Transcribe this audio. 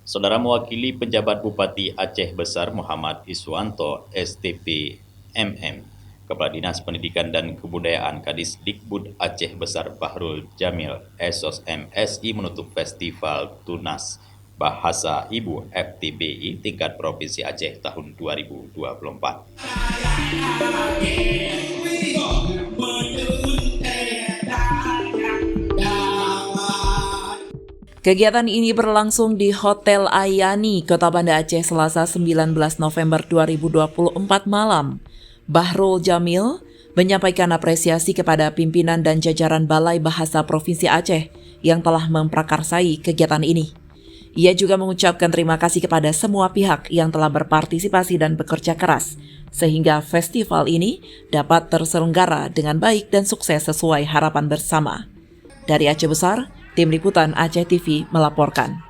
Saudara mewakili pejabat Bupati Aceh Besar Muhammad Iswanto STP MM, Kepala Dinas Pendidikan dan Kebudayaan Kadisdikbud Aceh Besar Bahrul Jamil Esos MSI menutup Festival Tunas Bahasa Ibu FTBI tingkat Provinsi Aceh tahun 2024. Kegiatan ini berlangsung di Hotel Ayani, Kota Banda Aceh, Selasa 19 November 2024 malam. Bahrul Jamil menyampaikan apresiasi kepada pimpinan dan jajaran Balai Bahasa Provinsi Aceh yang telah memprakarsai kegiatan ini. Ia juga mengucapkan terima kasih kepada semua pihak yang telah berpartisipasi dan bekerja keras, sehingga festival ini dapat terselenggara dengan baik dan sukses sesuai harapan bersama. Dari Aceh Besar, Tim Liputan Aceh TV melaporkan.